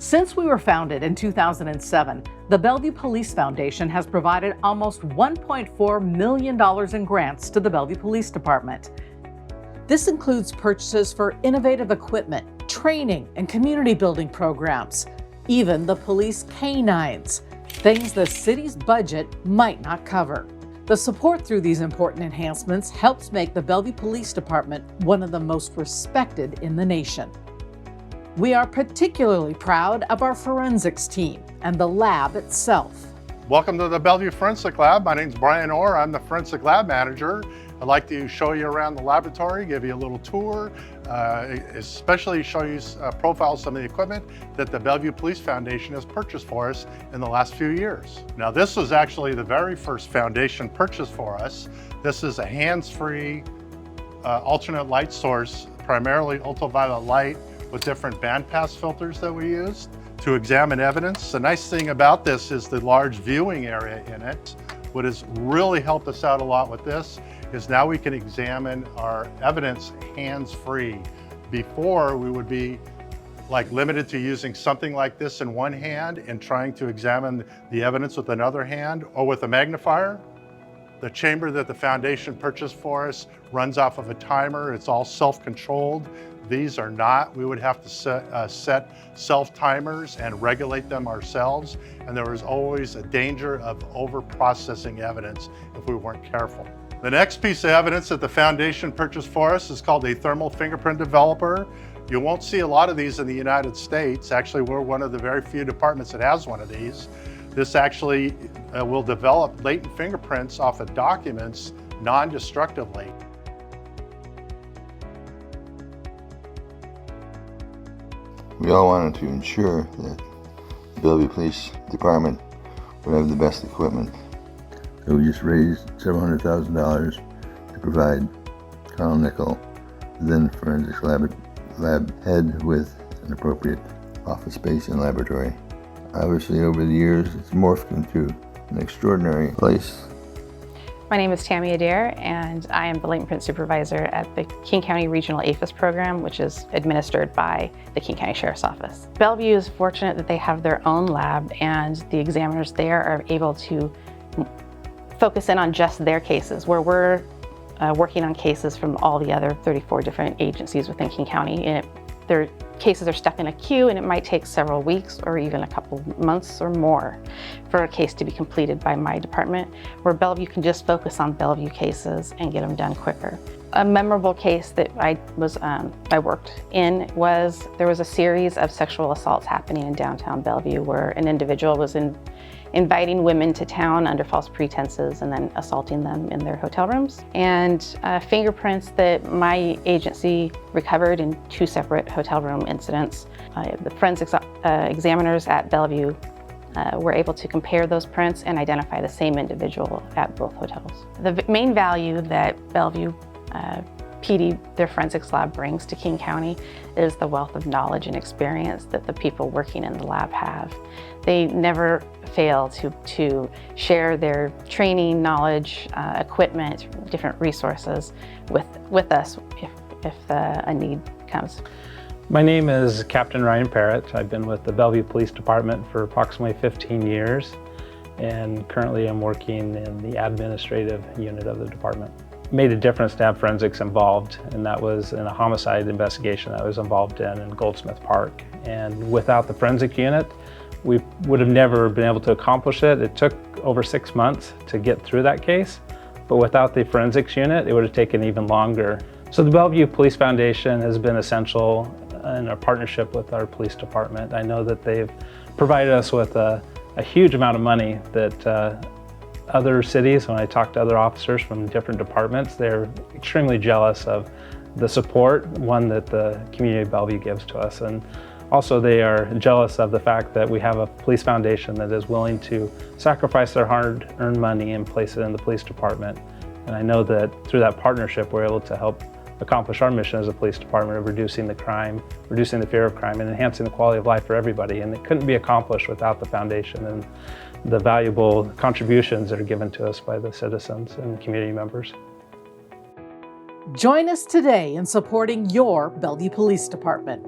Since we were founded in 2007, the Bellevue Police Foundation has provided almost $1.4 million in grants to the Bellevue Police Department. This includes purchases for innovative equipment, training, and community building programs, even the police canines, things the city's budget might not cover. The support through these important enhancements helps make the Bellevue Police Department one of the most respected in the nation. We are particularly proud of our forensics team and the lab itself. Welcome to the Bellevue Forensic Lab. My name is Brian Orr. I'm the Forensic Lab Manager. I'd like to show you around the laboratory, give you a little tour, especially show you profiles some of the equipment that the Bellevue Police Foundation has purchased for us in the last few years. Now, this was actually the very first foundation purchase for us. This is a hands-free alternate light source, primarily ultraviolet light with different bandpass filters that we used to examine evidence. The nice thing about this is the large viewing area in it. What has really helped us out a lot with this is now we can examine our evidence hands-free. Before, we would be limited to using something like this in one hand and trying to examine the evidence with another hand or with a magnifier. The chamber that the foundation purchased for us runs off of a timer. It's all self-controlled. These are not. We would have to set self-timers and regulate them ourselves. And there was always a danger of over-processing evidence if we weren't careful. The next piece of evidence that the foundation purchased for us is called a thermal fingerprint developer. You won't see a lot of these in the United States. Actually, we're one of the very few departments that has one of these. This actually will develop latent fingerprints off of documents non-destructively. We all wanted to ensure that the Bellevue Police Department would have the best equipment. So we just raised several $100,000 to provide Colonel Nickel, then forensics lab head, with an appropriate office space and laboratory. Obviously, over the years, it's morphed into an extraordinary place. My name is Tammy Adair, and I am the latent print supervisor at the King County Regional APHIS program, which is administered by the King County Sheriff's Office. Bellevue is fortunate that they have their own lab, and the examiners there are able to focus in on just their cases, where we're working on cases from all the other 34 different agencies within King County. And their cases are stuck in a queue, and it might take several weeks or even a couple months or more for a case to be completed by my department, where Bellevue can just focus on Bellevue cases and get them done quicker. A memorable case that I worked in was, there was a series of sexual assaults happening in downtown Bellevue where an individual was inviting women to town under false pretenses and then assaulting them in their hotel rooms. And fingerprints that my agency recovered in 2 separate hotel room incidents. The forensics examiners at Bellevue were able to compare those prints and identify the same individual at both hotels. The main value that Bellevue PD, their forensics lab, brings to King County is the wealth of knowledge and experience that the people working in the lab have. They never fail to share their training, knowledge, equipment, different resources with us if a need comes. My name is Captain Ryan Parrott. I've been with the Bellevue Police Department for approximately 15 years, and currently I'm working in the administrative unit of the department. Made a difference to have forensics involved, and that was in a homicide investigation that I was involved in Goldsmith Park. And without the forensic unit, we would have never been able to accomplish it. It took over 6 months to get through that case, but without the forensics unit, it would have taken even longer. So the Bellevue Police Foundation has been essential in our partnership with our police department. I know that they've provided us with a huge amount of money that other cities, when I talk to other officers from different departments, they're extremely jealous of the support, one, that the community of Bellevue gives to us. And also they are jealous of the fact that we have a police foundation that is willing to sacrifice their hard-earned money and place it in the police department. And I know that through that partnership, we're able to help accomplish our mission as a police department of reducing the crime, reducing the fear of crime, and enhancing the quality of life for everybody. And it couldn't be accomplished without the foundation and the valuable contributions that are given to us by the citizens and community members. Join us today in supporting your Bellevue Police Department.